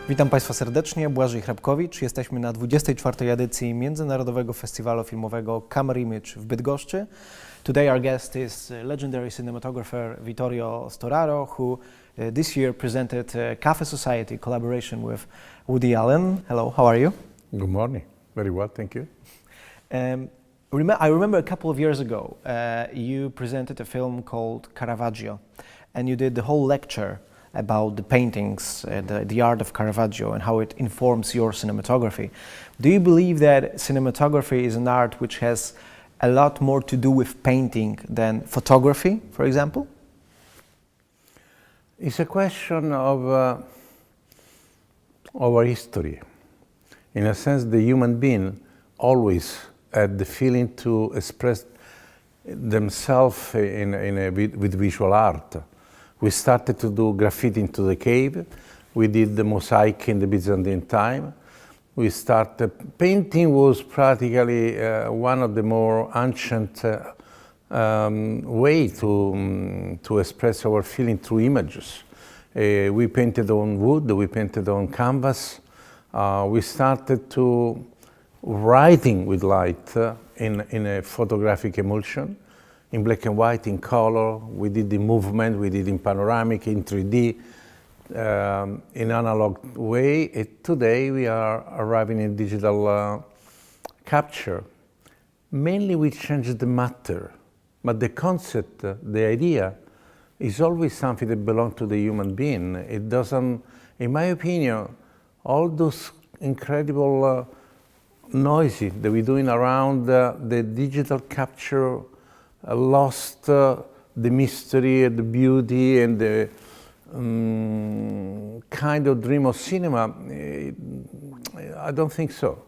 Witam Państwa serdecznie, Błażej Hrapkowicz. Jesteśmy na 24. edycji Międzynarodowego Festiwalu Filmowego Camerimage w Bydgoszczy. Today our guest is legendary cinematographer Vittorio Storaro, who this year presented Cafe Society collaboration with Woody Allen. Hello, how are you? Good morning. Very well, thank you. I remember a couple of years ago, you presented a film called Caravaggio, and you did the whole lecture about the paintings, the art of Caravaggio and how it informs your cinematography. Do you believe that cinematography is an art which has a lot more to do with painting than photography, for example? It's a question of our history. In a sense, the human being always had the feeling to express themselves with visual art. We started to do graffiti into the cave. We did the mosaic in the Byzantine time. We started, painting was practically one of the more ancient way to express our feeling through images. We painted on wood, we painted on canvas. We started to writing with light in a photographic emulsion. In black and white, in color, we did the movement, we did in panoramic, in 3D, in analog way. Today we are arriving in digital capture. Mainly we changed the matter, but the concept, the idea, is always something that belongs to the human being. It doesn't, in my opinion, all those incredible noises that we're doing around the digital capture lost the mystery and the beauty and the kind of dream of cinema. I don't think so.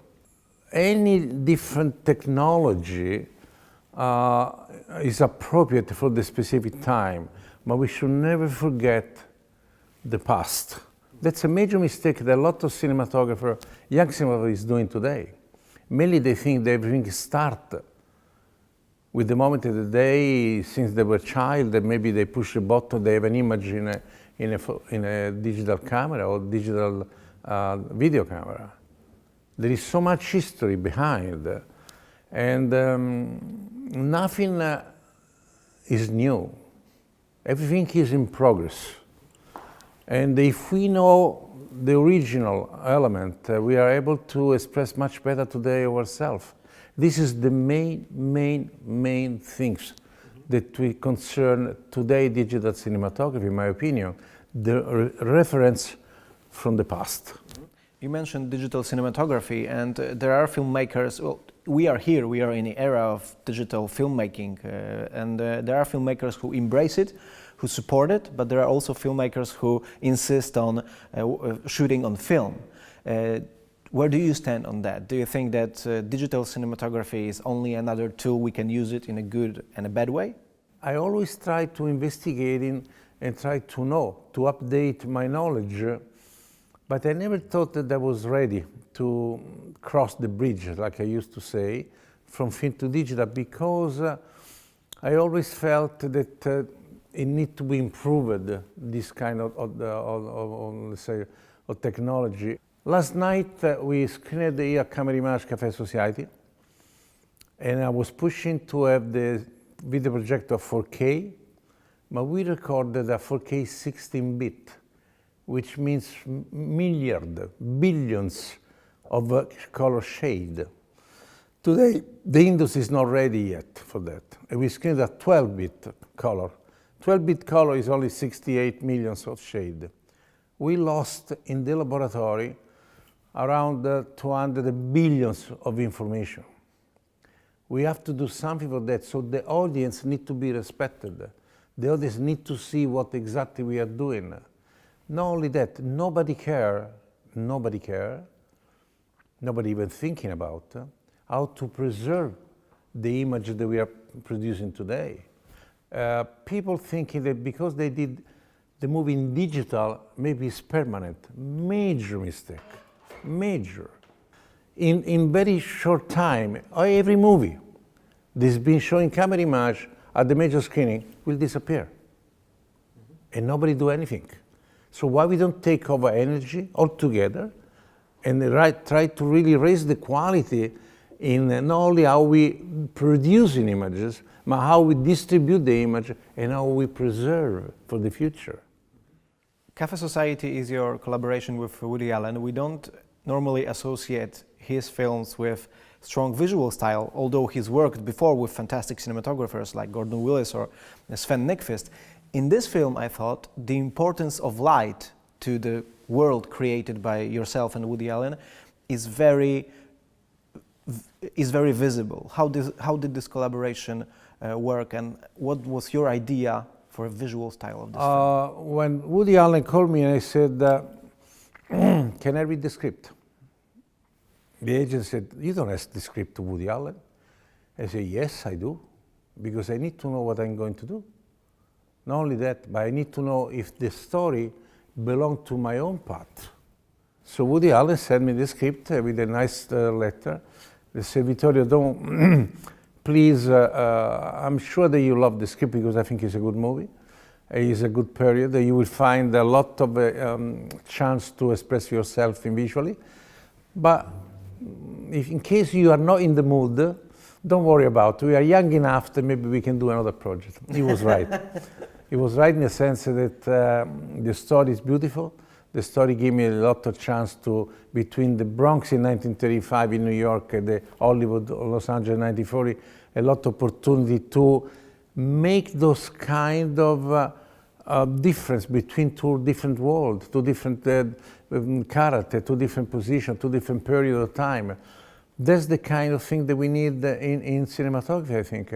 Any different technology is appropriate for the specific time, but we should never forget the past. That's a major mistake that a lot of cinematographers, young cinematographers, is doing today. Mainly they think that everything starts with the moment of the day, since they were a child, that maybe they push a button, they have an image in a digital camera or digital video camera. There is so much history behind, and nothing is new. Everything is in progress. And if we know the original element, we are able to express much better today ourselves. This is the main things that we concern today digital cinematography, in my opinion, the reference from the past. You mentioned digital cinematography, and there are filmmakers, well, we are in the era of digital filmmaking, and there are filmmakers who embrace it, who support it, but there are also filmmakers who insist on shooting on film. Where do you stand on that? Do you think that digital cinematography is only another tool we can use it in a good and a bad way? I always try to investigate and try to know, to update my knowledge, but I never thought that I was ready to cross the bridge, like I used to say, from film to digital, because I always felt that it needs to be improved, this kind of let's say, of technology. Last night we screened here at Camerimage Cafe Society, and I was pushing to have the video projector 4K, but we recorded a 4K 16-bit, which means billions of color shade. Today, the industry is not ready yet for that. And we screened a 12-bit color. 12-bit color is only 68 millions of shade. We lost in the laboratory around 200 billions of information. We have to do something for that, so the audience need to be respected. The audience need to see what exactly we are doing. Not only that, nobody even thinking about how to preserve the image that we are producing today. People thinking that because they did the movie in digital, maybe it's permanent. Major mistake. Major. In very short time, every movie that's been showing Camerimage at the major screening will disappear. And nobody do anything. So why we don't take over energy altogether and try to really raise the quality in not only how we produce in images, but how we distribute the image and how we preserve for the future. Cafe Society is your collaboration with Woody Allen. We don't normally associate his films with strong visual style, although he's worked before with fantastic cinematographers like Gordon Willis or Sven Nykvist. In this film, I thought the importance of light to the world created by yourself and Woody Allen is very visible. How did this collaboration work, and what was your idea for a visual style of this film? When Woody Allen called me and I said, can I read the script? The agent said, you don't ask the script to Woody Allen. I said, yes, I do, because I need to know what I'm going to do. Not only that, but I need to know if the story belongs to my own part. So Woody Allen sent me the script with a nice letter. They said, Vittorio, don't, please, I'm sure that you love the script because I think it's a good movie. It's a good period. You will find a lot of chance to express yourself visually. But if in case you are not in the mood, don't worry about it. We are young enough that maybe we can do another project. He was right. He was right in the sense that the story is beautiful. The story gave me a lot of chance to, between the Bronx in 1935 in New York and the Hollywood, Los Angeles in 1940, a lot of opportunity to make those kind of difference between two different worlds, two different characters, two different positions, two different periods of time. That's the kind of thing that we need in cinematography, I think.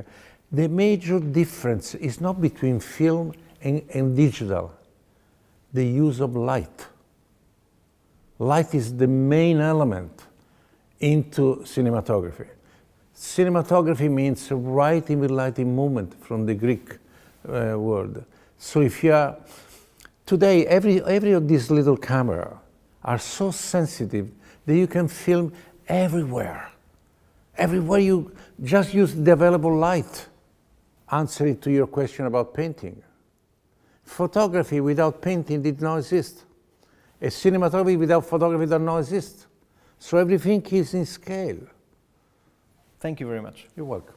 The major difference is not between film and digital, the use of light. Light is the main element into cinematography. Cinematography means writing with lighting movement from the Greek word. So if you are, today every of these little cameras are so sensitive that you can film everywhere. Everywhere you just use the available light. Answering to your question about painting. Photography without painting did not exist. A cinematography without photography does not exist. So everything is in scale. Thank you very much. You're welcome.